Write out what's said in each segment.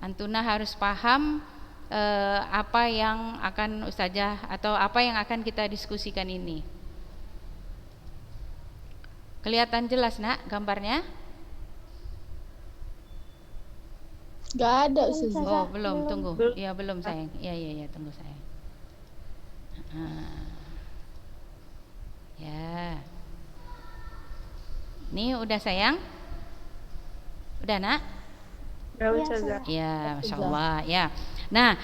Antuna harus paham apa yang akan Ustazah atau apa yang akan kita diskusikan ini. Kelihatan jelas nak gambarnya? Gak ada Ustazah. Oh belum, tunggu. Ya belum sayang. Ya tunggu sayang. Ya. Ini udah sayang? Udah nak? Ya, Masya Allah. Ya. Nah,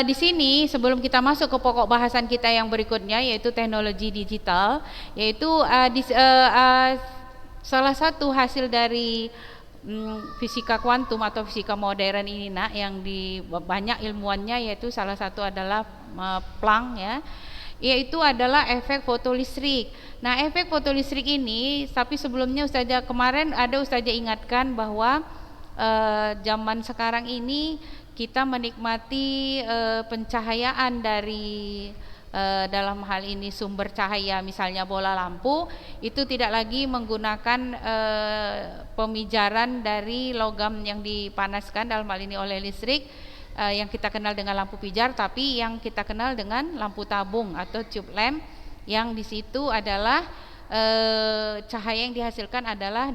di sini sebelum kita masuk ke pokok bahasan kita yang berikutnya, yaitu teknologi digital, yaitu salah satu hasil dari fisika kuantum atau fisika modern ini nak, yang banyak ilmuannya, yaitu salah satu adalah Planck ya, yaitu adalah efek fotolistrik. Nah, efek fotolistrik ini, tapi sebelumnya kemarin ada Ustazah ingatkan bahwa zaman sekarang ini kita menikmati pencahayaan dari dalam hal ini sumber cahaya, misalnya bola lampu, itu tidak lagi menggunakan pemijaran dari logam yang dipanaskan, dalam hal ini oleh listrik, yang kita kenal dengan lampu pijar, tapi yang kita kenal dengan lampu tabung atau tube lamp, yang di situ adalah cahaya yang dihasilkan adalah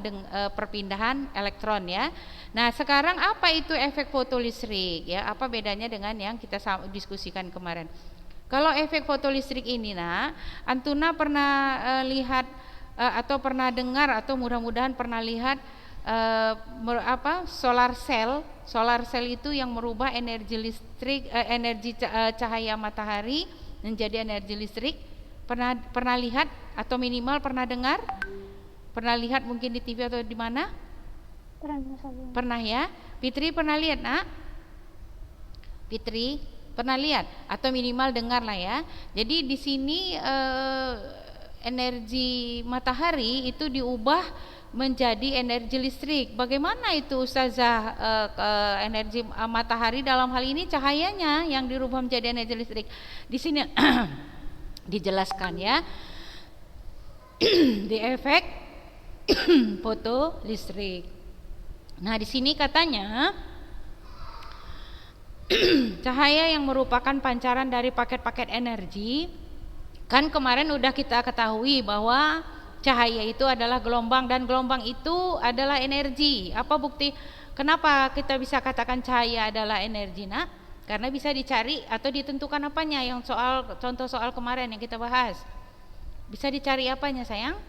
perpindahan elektron ya. Nah, sekarang apa itu efek fotolistrik ya? Apa bedanya dengan yang kita diskusikan kemarin? Kalau efek fotolistrik ini nah, Antuna pernah lihat atau pernah dengar atau mudah-mudahan pernah lihat solar cell. Solar cell itu yang merubah energi listrik, energi cahaya matahari menjadi energi listrik. Pernah lihat atau minimal pernah dengar? Pernah lihat mungkin di TV atau di mana? Pernah ya? Fitri pernah lihat nak? Fitri pernah lihat atau minimal dengar lah ya. Jadi di sini energi matahari itu diubah menjadi energi listrik. Bagaimana itu Ustazah energi matahari dalam hal ini cahayanya yang dirubah menjadi energi listrik? Di sini dijelaskan ya. Di efek fotolistrik. Nah, di sini katanya cahaya yang merupakan pancaran dari paket-paket energi. Kan kemarin udah kita ketahui bahwa cahaya itu adalah gelombang dan gelombang itu adalah energi. Apa bukti kenapa kita bisa katakan cahaya adalah energi nak? Karena bisa dicari atau ditentukan apanya, yang contoh soal kemarin yang kita bahas. Bisa dicari apanya sayang?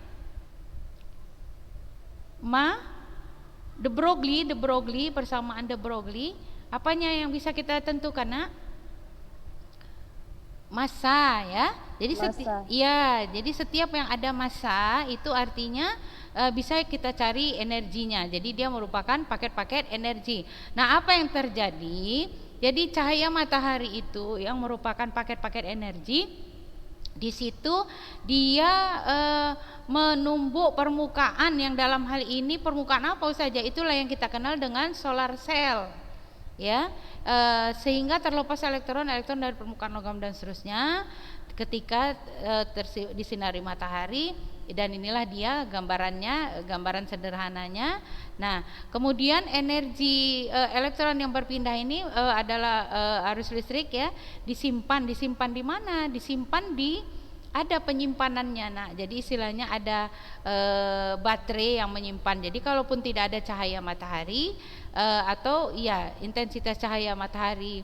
De Broglie, persamaan De Broglie, apanya yang bisa kita tentukan nak? Massa ya. Jadi jadi setiap yang ada massa itu artinya bisa kita cari energinya. Jadi dia merupakan paket-paket energi. Nah, apa yang terjadi? Jadi cahaya matahari itu yang merupakan paket-paket energi, di situ dia menumbuk permukaan, yang dalam hal ini permukaan apa saja, itulah yang kita kenal dengan solar cell ya. Sehingga terlepas elektron dari permukaan logam dan seterusnya ketika disinari matahari, dan inilah dia gambarannya, gambaran sederhananya. Nah, kemudian energi elektron yang berpindah ini adalah arus listrik ya, disimpan di mana? Disimpan di, ada penyimpanannya. Nah, jadi istilahnya ada baterai yang menyimpan. Jadi kalaupun tidak ada cahaya matahari atau ya intensitas cahaya matahari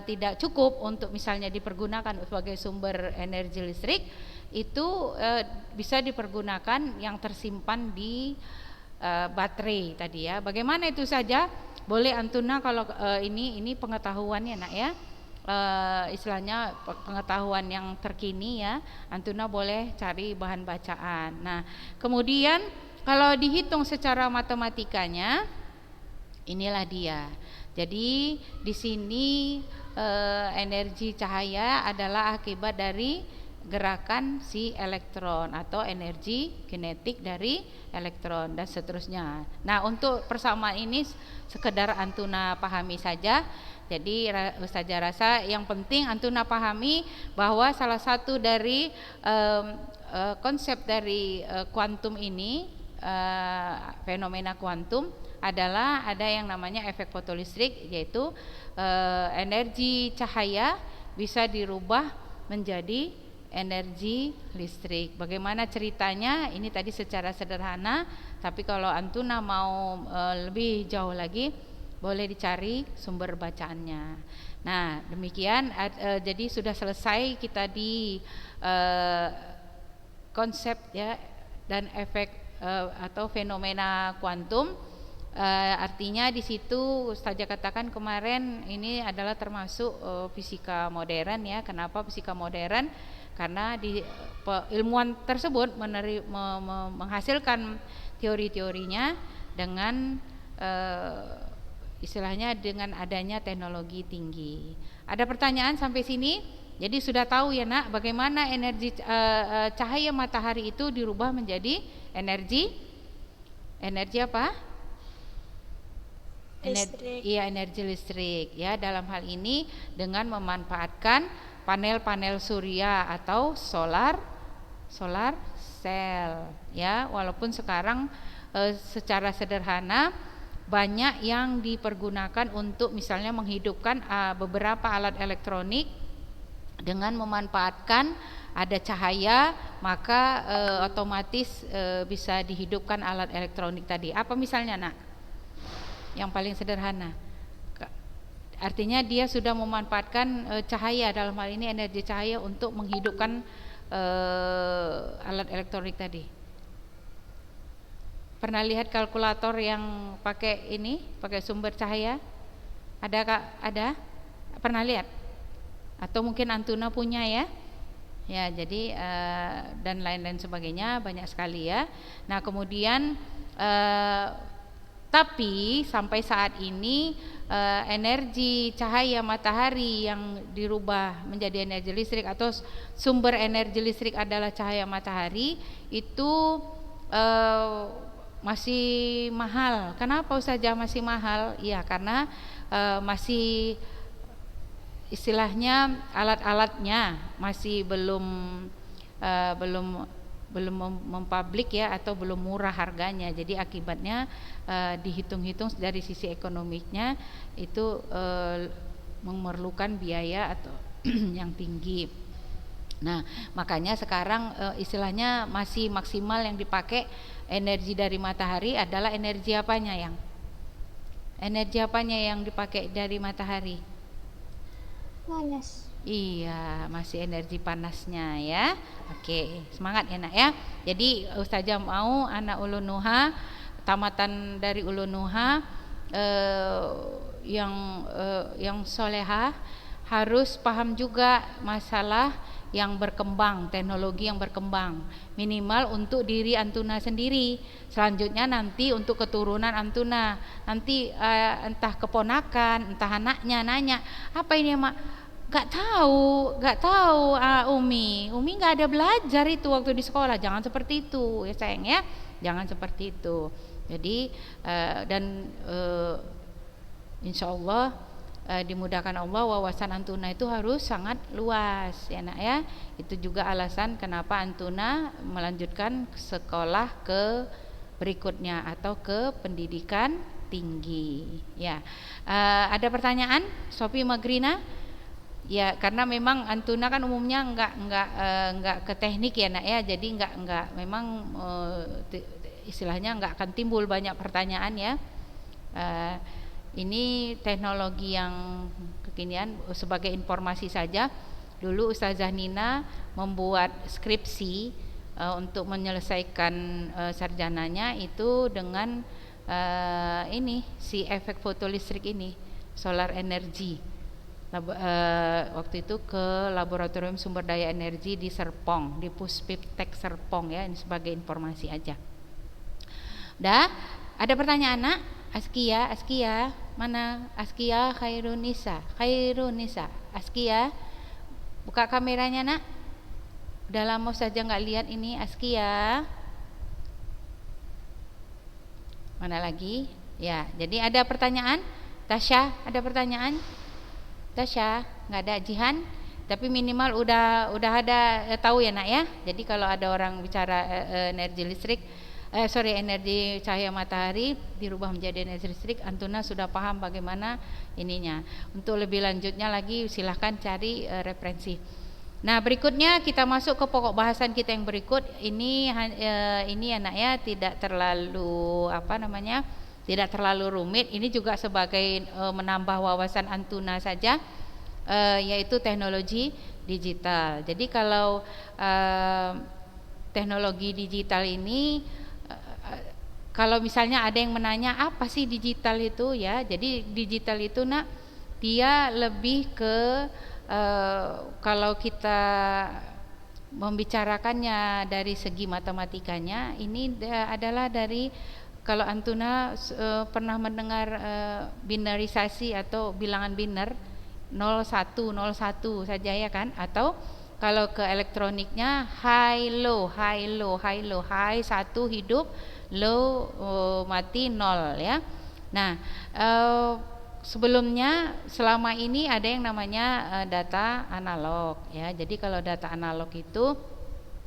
tidak cukup untuk misalnya dipergunakan sebagai sumber energi listrik, itu bisa dipergunakan yang tersimpan di baterai tadi ya. Bagaimana itu saja? Boleh Antuna kalau ini pengetahuannya nak ya. Istilahnya pengetahuan yang terkini ya, Antuna boleh cari bahan bacaan. Nah, kemudian kalau dihitung secara matematikanya, inilah dia. Jadi di sini energi cahaya adalah akibat dari gerakan si elektron atau energi kinetik dari elektron dan seterusnya. Nah, untuk persamaan ini sekedar Antuna pahami saja. Jadi Ustazah rasa yang penting Antuna pahami bahwa salah satu dari konsep dari kuantum ini fenomena kuantum adalah ada yang namanya efek fotolistrik, yaitu energi cahaya bisa dirubah menjadi energi listrik. Bagaimana ceritanya? Ini tadi secara sederhana, tapi kalau Antuna mau lebih jauh lagi, boleh dicari sumber bacaannya. Nah, demikian jadi sudah selesai kita di konsep ya dan efek atau fenomena kuantum. Artinya di situ Ustazah katakan kemarin ini adalah termasuk fisika modern ya. Kenapa fisika modern? Karena di ilmuwan tersebut menghasilkan teori-teorinya dengan istilahnya dengan adanya teknologi tinggi. Ada pertanyaan sampai sini? Jadi sudah tahu ya nak, bagaimana energi cahaya matahari itu dirubah menjadi energi apa? Energi listrik ya. Dalam hal ini dengan memanfaatkan panel-panel surya atau solar cell ya. Walaupun sekarang secara sederhana banyak yang dipergunakan untuk misalnya menghidupkan beberapa alat elektronik dengan memanfaatkan ada cahaya, maka otomatis bisa dihidupkan alat elektronik tadi. Apa misalnya nak? Yang paling sederhana, artinya dia sudah memanfaatkan cahaya, dalam hal ini energi cahaya untuk menghidupkan alat elektronik tadi. Pernah lihat kalkulator yang pakai sumber cahaya? Ada Kak? Ada? Pernah lihat? Atau mungkin Antuna punya ya? Ya, jadi dan lain-lain sebagainya banyak sekali ya. Nah, kemudian tapi sampai saat ini energi cahaya matahari yang dirubah menjadi energi listrik atau sumber energi listrik adalah cahaya matahari itu masih mahal. Kenapa Ustazah masih mahal? Ya karena masih istilahnya alat-alatnya masih belum mempublik ya, atau belum murah harganya. Jadi akibatnya dihitung-hitung dari sisi ekonomiknya itu memerlukan biaya atau yang tinggi. Nah, makanya sekarang istilahnya masih maksimal yang dipakai energi dari matahari adalah energi apanya yang? Energi apanya yang dipakai dari matahari? Panas. Iya, masih energi panasnya ya. Oke, semangat ya nak ya. Jadi Ustazah mau anak Ulun Nuha, tamatan dari Ulun Nuha yang solehah harus paham juga masalah yang berkembang, teknologi yang berkembang, minimal untuk diri Antuna sendiri. Selanjutnya nanti untuk keturunan Antuna, nanti entah keponakan, entah anaknya nanya, apa ini mak? Gak tahu Umi nggak ada belajar itu waktu di sekolah. Jangan seperti itu ya sayang ya, jangan seperti itu. Jadi insya Allah dimudahkan Allah, wawasan Antuna itu harus sangat luas ya nak ya. Itu juga alasan kenapa Antuna melanjutkan sekolah ke berikutnya atau ke pendidikan tinggi ya. Ada pertanyaan Sophie Magrina? Ya karena memang Antuna kan umumnya enggak ke teknik ya nak ya. Jadi enggak memang istilahnya enggak akan timbul banyak pertanyaan ya. Ini teknologi yang kekinian. Sebagai informasi saja, dulu Ustazah Nina membuat skripsi untuk menyelesaikan sarjananya itu dengan si efek fotolistrik ini, solar energy. Waktu itu ke Laboratorium Sumber Daya Energi di Serpong, di Puspiptek Serpong ya. Ini sebagai informasi aja. Udah, ada pertanyaan nak? Askia, mana? Askia Khairunisa, Askia, buka kameranya nak. Udah lama saja nggak lihat ini Askia. Mana lagi? Ya, jadi ada pertanyaan? Tasya, ada pertanyaan? Tasya, nggak ada. Jihan, tapi minimal udah ada tahu ya nak ya. Jadi kalau ada orang bicara energi listrik, energi cahaya matahari dirubah menjadi energi listrik. Antuna sudah paham bagaimana ininya. Untuk lebih lanjutnya lagi silahkan cari referensi. Nah, berikutnya kita masuk ke pokok bahasan kita yang berikut. Ini anaknya tidak terlalu tidak terlalu rumit. Ini juga sebagai menambah wawasan Antuna saja, yaitu teknologi digital. Jadi kalau teknologi digital ini, kalau misalnya ada yang menanya apa sih digital itu ya, jadi digital itu dia lebih ke kalau kita membicarakannya dari segi matematikanya, ini adalah dari, kalau Antuna pernah mendengar binarisasi atau bilangan biner 01 01 saja ya kan, atau kalau ke elektroniknya high low, high 1 hidup, low mati 0 ya. Nah, sebelumnya selama ini ada yang namanya data analog ya. Jadi kalau data analog itu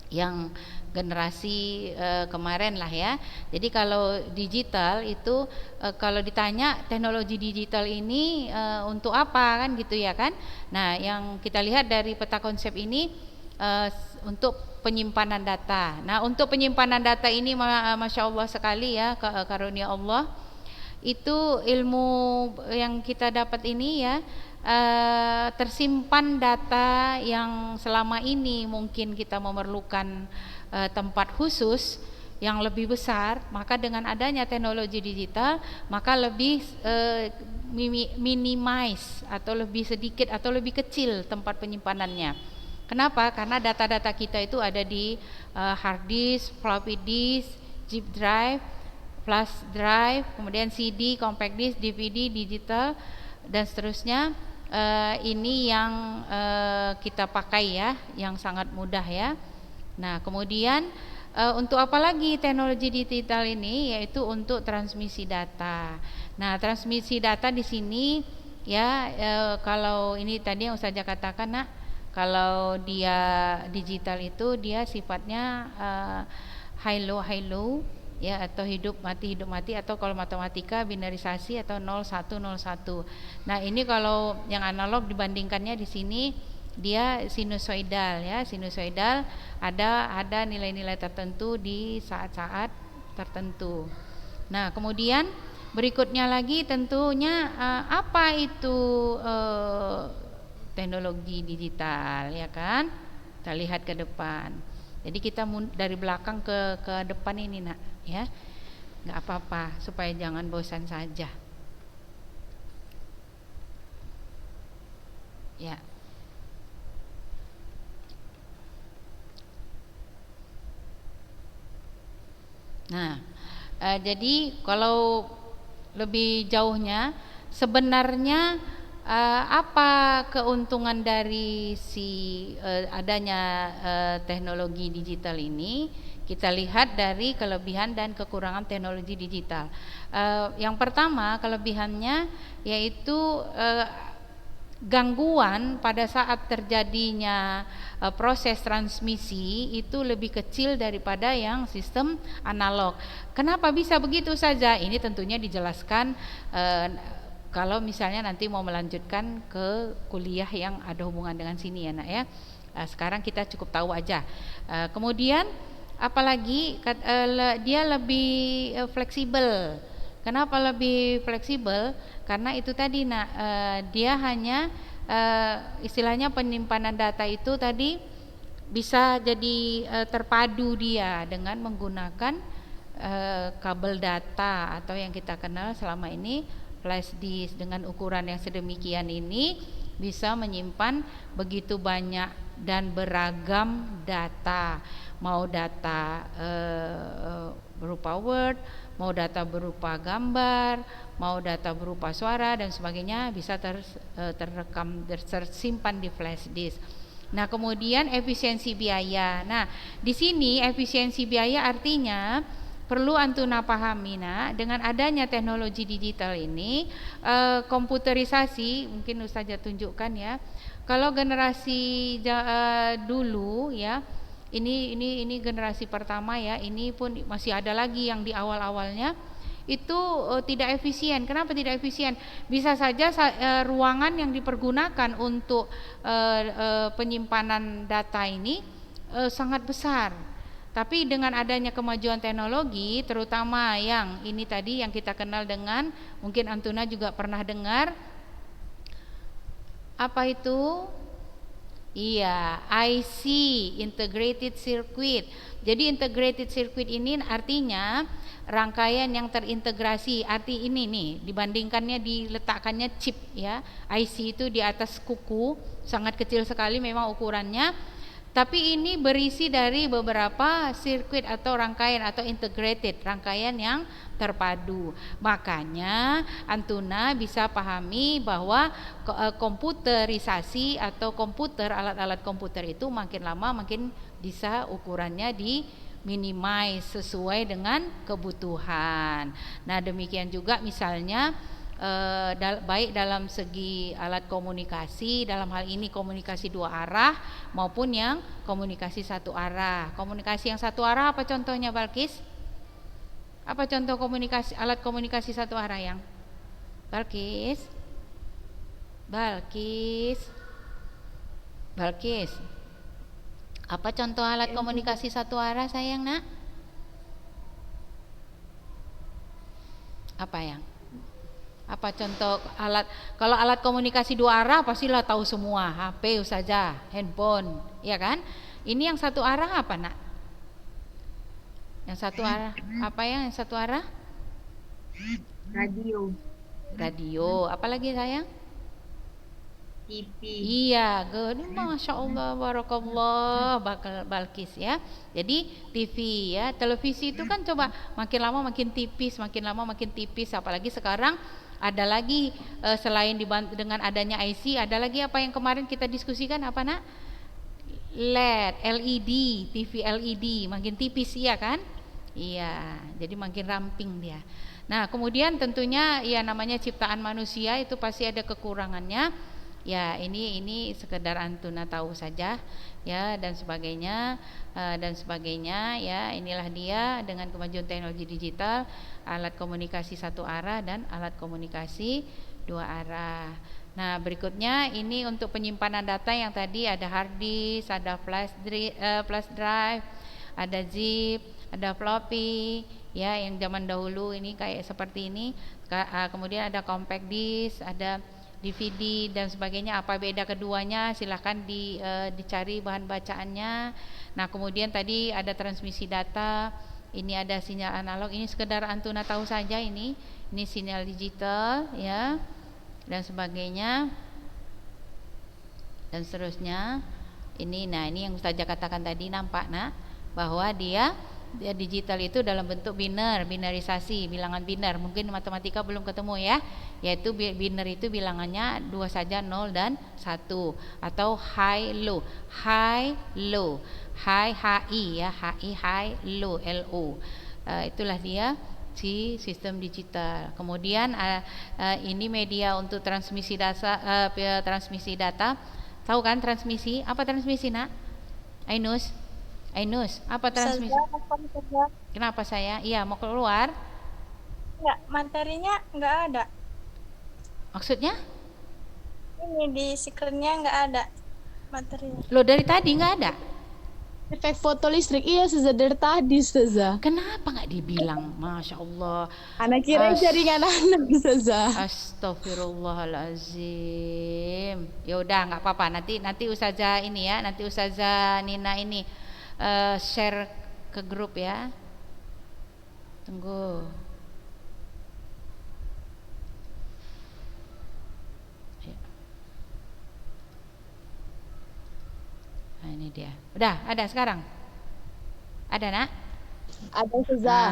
yang generasi kemarin lah ya. Jadi kalau digital itu kalau ditanya teknologi digital ini untuk apa kan gitu ya kan. Nah, yang kita lihat dari peta konsep ini untuk penyimpanan data. Nah, untuk penyimpanan data ini Masya Allah sekali ya, karunia Allah. Itu ilmu yang kita dapat ini ya, tersimpan data yang selama ini mungkin kita memerlukan tempat khusus yang lebih besar, maka dengan adanya teknologi digital maka lebih minimize atau lebih sedikit atau lebih kecil tempat penyimpanannya. Kenapa? Karena data-data kita itu ada di hard disk, floppy disk, zip drive, flash drive, kemudian CD, compact disk, DVD, digital dan seterusnya. Ini yang kita pakai ya, yang sangat mudah ya. Nah, kemudian untuk apa lagi teknologi digital ini, yaitu untuk transmisi data. Nah, transmisi data di sini ya, kalau ini tadi yang Ustazah katakan kalau dia digital itu dia sifatnya high low ya, atau hidup mati, atau kalau matematika binarisasi atau 01 01. Nah, ini kalau yang analog dibandingkannya di sini dia sinusoidal ya, sinusoidal ada nilai-nilai tertentu di saat-saat tertentu. Nah, kemudian berikutnya lagi tentunya apa itu teknologi digital ya kan? Kita lihat ke depan. Jadi kita dari belakang ke depan ini ya, nggak apa-apa supaya jangan bosan saja ya. Nah, jadi kalau lebih jauhnya sebenarnya apa keuntungan dari adanya teknologi digital ini? Kita lihat dari kelebihan dan kekurangan teknologi digital. Yang pertama kelebihannya yaitu gangguan pada saat terjadinya proses transmisi itu lebih kecil daripada yang sistem analog. Kenapa bisa begitu saja? Ini tentunya dijelaskan kalau misalnya nanti mau melanjutkan ke kuliah yang ada hubungan dengan sini ya nak ya. Sekarang kita cukup tahu aja. Kemudian apalagi dia lebih fleksibel. Kenapa lebih fleksibel? Karena itu tadi dia hanya istilahnya penyimpanan data itu tadi bisa jadi terpadu dia dengan menggunakan kabel data atau yang kita kenal selama ini flash disk. Dengan ukuran yang sedemikian ini bisa menyimpan begitu banyak dan beragam data, mau data berupa Word, mau data berupa gambar, mau data berupa suara dan sebagainya, bisa terrekam, tersimpan di flash disk. Nah, kemudian efisiensi biaya. Nah, di sini efisiensi biaya artinya perlu Antuna pahami dengan adanya teknologi digital ini, komputerisasi, mungkin Ustazah tunjukkan ya. Kalau generasi dulu ya, Ini generasi pertama ya. Ini pun masih ada lagi yang di awal-awalnya itu tidak efisien. Kenapa tidak efisien? Bisa saja ruangan yang dipergunakan untuk penyimpanan data ini sangat besar. Tapi dengan adanya kemajuan teknologi, terutama yang ini tadi yang kita kenal dengan, mungkin Antuna juga pernah dengar, apa itu? Iya, IC, Integrated Circuit. Jadi integrated circuit ini artinya rangkaian yang terintegrasi. Arti ini nih, dibandingkannya diletakkannya chip ya. IC itu di atas kuku, sangat kecil sekali memang ukurannya. Tapi ini berisi dari beberapa sirkuit atau rangkaian atau integrated, rangkaian yang terpadu. Makanya Antuna bisa pahami bahwa komputerisasi atau komputer, alat-alat komputer itu makin lama makin bisa ukurannya di minimize sesuai dengan kebutuhan. Nah, demikian juga misalnya baik dalam segi alat komunikasi, dalam hal ini komunikasi dua arah maupun yang komunikasi satu arah. Komunikasi yang satu arah apa contohnya, Balkis? Apa contoh komunikasi, alat komunikasi satu arah yang Balkis? Apa contoh alat komunikasi satu arah sayang nak? Apa yang? Apa contoh alat? Kalau alat komunikasi dua arah pastilah tahu semua, HP saja, handphone, ya kan? Ini yang satu arah apa nak? Yang satu arah apa yang satu arah? Radio. Apalagi sayang? TV. Iya, good. Masya Allah, barakallah, Balkis ya. Jadi TV ya, televisi itu kan coba makin lama makin tipis, apalagi sekarang ada lagi selain dengan adanya IC, ada lagi apa yang kemarin kita diskusikan apa nak? LED, TV LED makin tipis ya kan? Iya, jadi makin ramping dia. Nah, kemudian tentunya ya namanya ciptaan manusia itu pasti ada kekurangannya. Ya, ini sekedar Antuna tahu saja ya dan sebagainya ya. Inilah dia dengan kemajuan teknologi digital, alat komunikasi satu arah dan alat komunikasi dua arah. Nah, berikutnya ini untuk penyimpanan data yang tadi ada hard disk, ada flash drive, ada zip, ada floppy ya, yang zaman dahulu ini kayak seperti ini. Kemudian ada compact disk, ada DVD dan sebagainya. Apa beda keduanya? Silahkan dicari bahan bacaannya. Nah, kemudian tadi ada transmisi data, ini ada sinyal analog. Ini sekedar Antuna tahu saja ini sinyal digital ya dan sebagainya dan seterusnya. Ini yang Ustazah katakan tadi, nampak nak bahwa dia digital itu dalam bentuk binarisasi, bilangan binar. Mungkin matematika belum ketemu ya, yaitu binar itu bilangannya dua saja, 0 dan 1, atau high low, high HI ya, high low LO. Itulah dia si sistem digital. Kemudian ini media untuk transmisi data. Tahu kan transmisi? Apa transmisi nak? Ainus, apa transmisi? Kenapa saya? Iya, mau keluar? Enggak, materinya enggak ada. Maksudnya? Ini di screen-nya enggak ada materinya. Loh, dari tadi enggak ada? Efek foto listrik, iya Ustazah dari tadi Ustazah. Kenapa enggak dibilang? Masya Allah. Anak kira jaringan anak Ustazah. Astagfirullahalazim. Ya udah, enggak apa-apa. Nanti Ustazah ini ya, nanti Ustazah Nina ini share ke grup ya. Tunggu. Nah, ini dia. Udah ada sekarang? Ada nak? Ada Ustazah.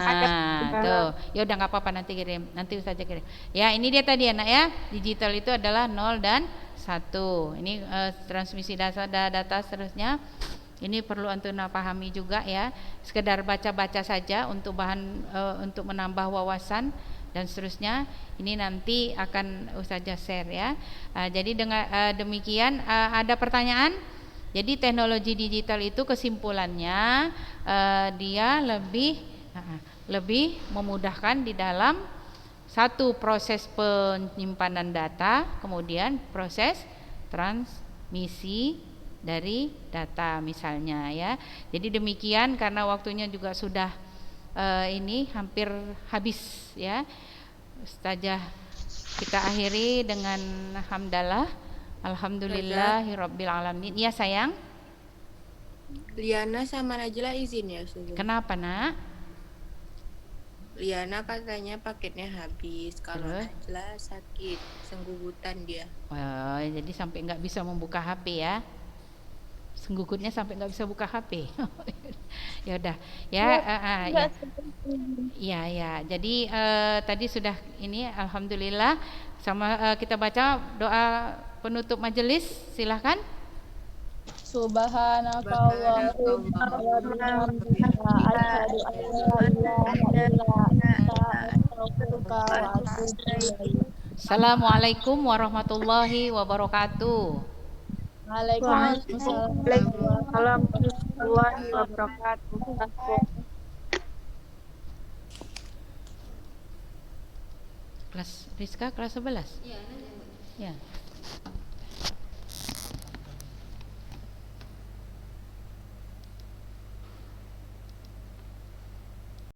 Tuh. Ya udah nggak apa-apa, nanti kirim. Nanti Ustazah kirim. Ya, ini dia tadi anak ya. Digital itu adalah 0 dan 1. Ini transmisi data seterusnya. Ini perlu Antuna pahami juga ya. Sekedar baca-baca saja untuk bahan untuk menambah wawasan dan seterusnya. Ini nanti akan Ustazah share ya. Jadi dengan demikian ada pertanyaan? Jadi teknologi digital itu kesimpulannya dia lebih memudahkan di dalam satu proses penyimpanan data, kemudian proses transmisi dari data misalnya ya. Jadi demikian, karena waktunya juga sudah ini hampir habis ya. Ustazah kita akhiri dengan hamdalah. Alhamdulillahirabbil alamin. Iya sayang. Liana sama Najla izin ya Ustazah. Kenapa nak? Liana katanya paketnya habis. Kalau Terus? Najla sakit, senggugutan dia. Oh, jadi sampai nggak bisa membuka HP ya? Senggugutnya sampai nggak bisa buka HP. Ya udah, ya, ya. Jadi tadi sudah ini, alhamdulillah. Sama kita baca doa penutup majelis, silahkan. Subhanakallah wa bihamdika asyhadu an la ilaha illa anta astaghfiruka wa atubu ilaik. Assalamualaikum warahmatullahi wabarakatuh. Waalaikumsalam warahmatullahi wabarakatuh. Kelas Rizka kelas 11? Iya. Ya.